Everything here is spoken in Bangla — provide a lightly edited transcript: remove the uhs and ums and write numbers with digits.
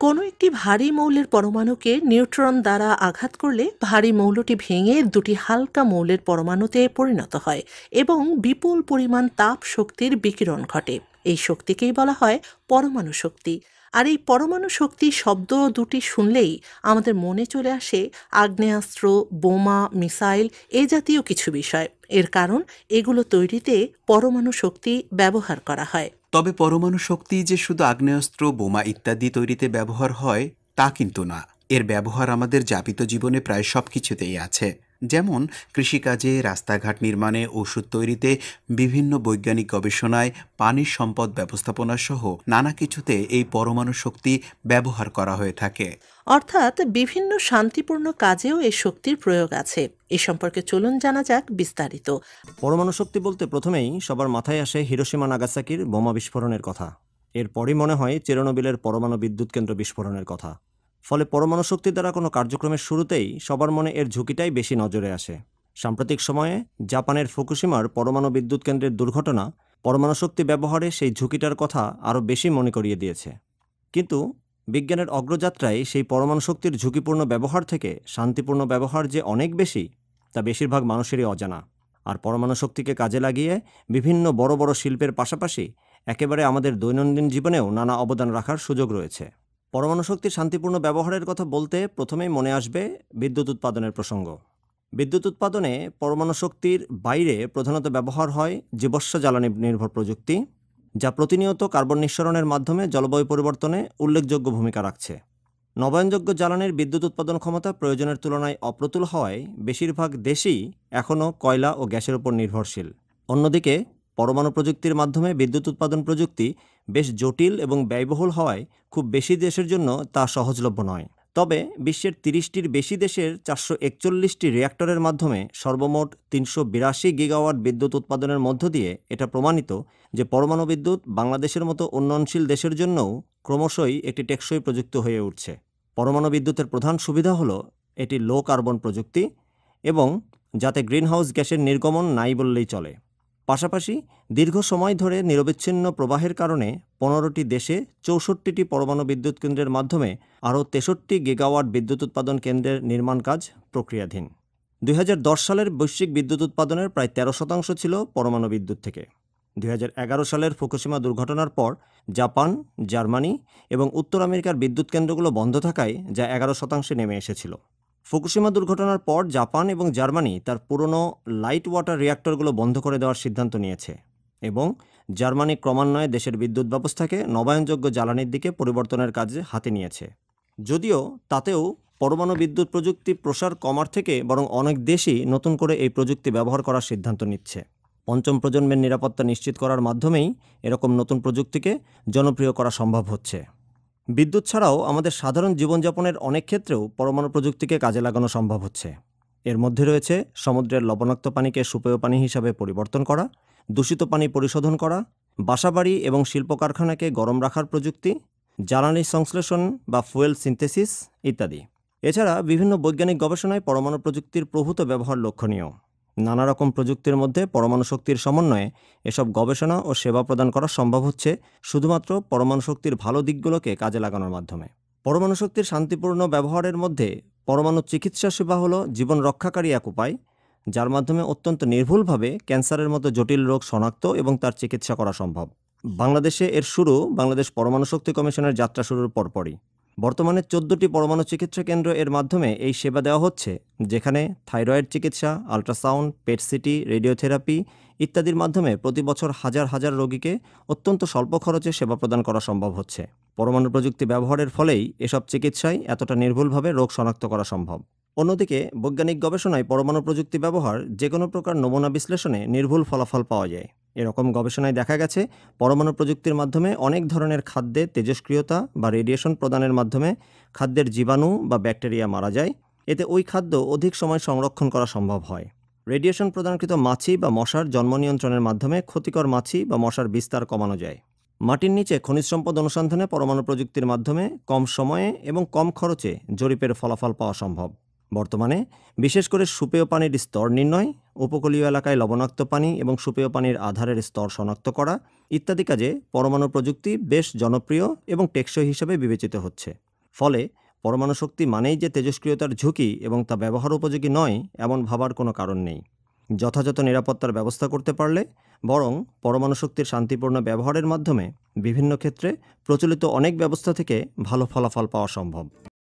কোনো একটি ভারী মৌলের পরমাণুকে নিউট্রন দ্বারা আঘাত করলে ভারী মৌলটি ভেঙে দুটি হালকা মৌলের পরমাণুতে পরিণত হয় এবং বিপুল পরিমাণ তাপ শক্তির বিকিরণ ঘটে। এই শক্তিকেই বলা হয় পরমাণু শক্তি। আর এই পরমাণু শক্তি শব্দ দুটি শুনলেই আমাদের মনে চলে আসে আগ্নেয়াস্ত্র, বোমা, মিসাইল এ জাতীয় কিছু বিষয়। এর কারণ এগুলো তৈরিতে পরমাণু শক্তি ব্যবহার করা হয়। তবে পরমাণু শক্তি যে শুধু আগ্নেয়াস্ত্র, বোমা ইত্যাদি তৈরিতে ব্যবহার হয় তা কিন্তু না। এর ব্যবহার আমাদের যাপিত জীবনে প্রায় সব কিছুতেই আছে। যেমন কৃষিকাজে, রাস্তাঘাট নির্মাণে, ওষুধ তৈরিতে, বিভিন্ন বৈজ্ঞানিক গবেষণায়, পানির সম্পদ ব্যবস্থাপনা সহ নানা কিছুতে এই পরমাণু শক্তি ব্যবহার করা হয়ে থাকে। অর্থাৎ বিভিন্ন শান্তিপূর্ণ কাজেও এই শক্তির প্রয়োগ আছে। এ সম্পর্কে চলুন জানা যাক বিস্তারিত। পরমাণু শক্তি বলতে প্রথমেই সবার মাথায় আসে হিরোশিমা নাগাসাকির বোমা বিস্ফোরণের কথা। এরপরই মনে হয় চেরনোবিলের পরমাণু বিদ্যুৎ কেন্দ্র বিস্ফোরণের কথা। ফলে পরমাণু শক্তি দ্বারা কোনো কার্যক্রমের শুরুতেই সবার মনে এর ঝুঁকিটাই বেশি নজরে আসে। সাম্প্রতিক সময়ে জাপানের ফুকুশিমার পরমাণু বিদ্যুৎ কেন্দ্রের দুর্ঘটনা পরমাণু শক্তি ব্যবহারে সেই ঝুঁকিটার কথা আরও বেশি মনে করিয়ে দিয়েছে। কিন্তু বিজ্ঞানের অগ্রযাত্রায় সেই পরমাণু শক্তির ঝুঁকিপূর্ণ ব্যবহার থেকে শান্তিপূর্ণ ব্যবহার যে অনেক বেশি, তা বেশিরভাগ মানুষেরই অজানা। আর পরমাণু শক্তিকে কাজে লাগিয়ে বিভিন্ন বড় বড় শিল্পের পাশাপাশি একেবারে আমাদের দৈনন্দিন জীবনেও নানা অবদান রাখার সুযোগ রয়েছে। পরমাণু শক্তির শান্তিপূর্ণ ব্যবহারের কথা বলতে প্রথমেই মনে আসবে বিদ্যুৎ উৎপাদনের প্রসঙ্গ। বিদ্যুৎ উৎপাদনে পরমাণু শক্তির বাইরে প্রধানত ব্যবহার হয় জীবাশ্ম জ্বালানি নির্ভর প্রযুক্তি, যা প্রতিনিয়ত কার্বন নিঃসরণের মাধ্যমে জলবায়ু পরিবর্তনে উল্লেখযোগ্য ভূমিকা রাখছে। নবায়নযোগ্য জ্বালানির বিদ্যুৎ উৎপাদন ক্ষমতা প্রয়োজনের তুলনায় অপ্রতুল হওয়ায় বেশিরভাগ দেশই এখনও কয়লা ও গ্যাসের উপর নির্ভরশীল। অন্যদিকে পরমাণু প্রযুক্তির মাধ্যমে বিদ্যুৎ উৎপাদন প্রযুক্তি বেশ জটিল এবং ব্যয়বহুল হওয়ায় খুব বেশি দেশের জন্য তা সহজলভ্য নয়। তবে বিশ্বের 30টির বেশি দেশের 441টি রিঅ্যাক্টরের মাধ্যমে সর্বমোট 382 গিগাওয়াট বিদ্যুৎ উৎপাদনের মধ্য দিয়ে এটা প্রমাণিত যে পরমাণু বিদ্যুৎ বাংলাদেশের মতো উন্নয়নশীল দেশের জন্যও ক্রমশই একটি টেকসই প্রযুক্তি হয়ে উঠছে। পরমাণু বিদ্যুতের প্রধান সুবিধা হলো এটি লো কার্বন প্রযুক্তি এবং যাতে গ্রিনহাউস গ্যাসের নির্গমন নাই বললেই চলে। পাশাপাশি দীর্ঘ সময় ধরে নিরবিচ্ছিন্ন প্রবাহের কারণে 15টি দেশে 64টি পরমাণু বিদ্যুৎ কেন্দ্রের মাধ্যমে আরও 63 গিগাওয়াট বিদ্যুৎ উৎপাদন কেন্দ্রের নির্মাণ কাজ প্রক্রিয়াধীন। 2010 সালের বৈশ্বিক বিদ্যুৎ উৎপাদনের প্রায় 13% ছিল পরমাণু বিদ্যুৎ থেকে। 2011 সালের ফুকুশিমা দুর্ঘটনার পর জাপান, জার্মানি এবং উত্তর আমেরিকার বিদ্যুৎ কেন্দ্রগুলো বন্ধ থাকায় যা 11% নেমে এসেছিল। ফুকুশিমা দুর্ঘটনার পর জাপান এবং জার্মানি তার পুরনো লাইট ওয়াটার রিঅ্যাক্টরগুলো বন্ধ করে দেওয়ার সিদ্ধান্ত নিয়েছে এবং জার্মানি ক্রমান্বয়ে দেশের বিদ্যুৎ ব্যবস্থাকে নবায়নযোগ্য জ্বালানির দিকে পরিবর্তনের কাজে হাতে নিয়েছে। যদিও তাতেও পরমাণু বিদ্যুৎ প্রযুক্তি প্রসার কমার থেকে বরং অনেক দেশই নতুন করে এই প্রযুক্তি ব্যবহার করার সিদ্ধান্ত নিচ্ছে। পঞ্চম প্রজন্মের নিরাপত্তা নিশ্চিত করার মাধ্যমেই এরকম নতুন প্রযুক্তিকে জনপ্রিয় করা সম্ভব হচ্ছে। বিদ্যুৎ ছাড়াও আমাদের সাধারণ জীবনযাপনের অনেক ক্ষেত্রেও পরমাণু প্রযুক্তিকে কাজে লাগানো সম্ভব হচ্ছে। এর মধ্যে রয়েছে সমুদ্রের লবণাক্ত পানিকে সুপেয় পানি হিসাবে পরিবর্তন করা, দূষিত পানি পরিশোধন করা, বাসাবাড়ি এবং শিল্প কারখানাকে গরম রাখার প্রযুক্তি, জ্বালানি সংশ্লেষণ বা ফুয়েল সিনথেসিস ইত্যাদি। এছাড়া বিভিন্ন বৈজ্ঞানিক গবেষণায় পরমাণু প্রযুক্তির প্রভূত ব্যবহার লক্ষণীয়। নানা রকম প্রযুক্তির মধ্যে পরমাণু শক্তির সমন্বয়ে এসব গবেষণা ও সেবা প্রদান করা সম্ভব হচ্ছে শুধুমাত্র পরমাণু শক্তির ভালো দিকগুলোকে কাজে লাগানোর মাধ্যমে। পরমাণু শক্তির শান্তিপূর্ণ ব্যবহারের মধ্যে পরমাণু চিকিৎসা সেবা হলো জীবন রক্ষাকারী এক উপায়, যার মাধ্যমে অত্যন্ত নির্ভুলভাবে ক্যান্সারের মতো জটিল রোগ শনাক্ত এবং তার চিকিৎসা করা সম্ভব। বাংলাদেশে এর শুরু বাংলাদেশ পরমাণু শক্তি কমিশনের যাত্রা শুরুর পরপরই। বর্তমানে 14টি পরমাণু চিকিৎসা কেন্দ্র এর মাধ্যমে এই সেবা দেওয়া হচ্ছে, যেখানে থাইরয়েড চিকিৎসা, আল্ট্রাসাউন্ড, পেট সিটি, রেডিওথেরাপি ইত্যাদির মাধ্যমে প্রতি বছর হাজার হাজার রোগীকে অত্যন্ত স্বল্প খরচে সেবা প্রদান করা সম্ভব হচ্ছে। পরমাণু প্রযুক্তি ব্যবহারের ফলেই এসব চিকিৎসায় এতটা নির্ভুলভাবে রোগ শনাক্ত করা সম্ভব। অন্যদিকে বৈজ্ঞানিক গবেষণায় পরমাণু প্রযুক্তি ব্যবহার যে কোনো প্রকার নমুনা বিশ্লেষণে নির্ভুল ফলাফল পাওয়া যায়। এরকম গবেষণায় দেখা গেছে পরমাণু প্রযুক্তির মাধ্যমে অনেক ধরনের খাদ্যে তেজস্ক্রিয়তা বা রেডিয়েশন প্রদানের মাধ্যমে খাদ্যের জীবাণু বা ব্যাকটেরিয়া মারা যায়। এতে ওই খাদ্য অধিক সময় সংরক্ষণ করা সম্ভব হয়। রেডিয়েশন প্রদানকৃত মাছি বা মশার জন্ম নিয়ন্ত্রণের মাধ্যমে ক্ষতিকর মাছি বা মশার বিস্তার কমানো যায়। মাটির নিচে খনিজ সম্পদ অনুসন্ধানে পরমাণু প্রযুক্তির মাধ্যমে কম সময়ে এবং কম খরচে জরিপের ফলাফল পাওয়া সম্ভব। বর্তমানে বিশেষ করে সুপেয় পানির স্তর নির্ণয়, উপকূলীয় এলাকায় লবণাক্ত পানি এবং সুপেয় পানির আধারের স্তর শনাক্ত করা ইত্যাদি কাজে পরমাণু প্রযুক্তি বেশ জনপ্রিয় এবং টেকসই হিসেবে বিবেচিত হচ্ছে। ফলে পরমাণু শক্তি মানেই যে তেজস্ক্রিয়তার ঝুঁকি এবং তা ব্যবহার উপযোগী নয় এমন ভাবার কোনো কারণ নেই। যথাযথ নিরাপত্তার ব্যবস্থা করতে পারলে বরং পরমাণু শক্তির শান্তিপূর্ণ ব্যবহারের মাধ্যমে বিভিন্ন ক্ষেত্রে প্রচলিত অনেক ব্যবস্থা থেকে ভালো ফলাফল পাওয়া সম্ভব।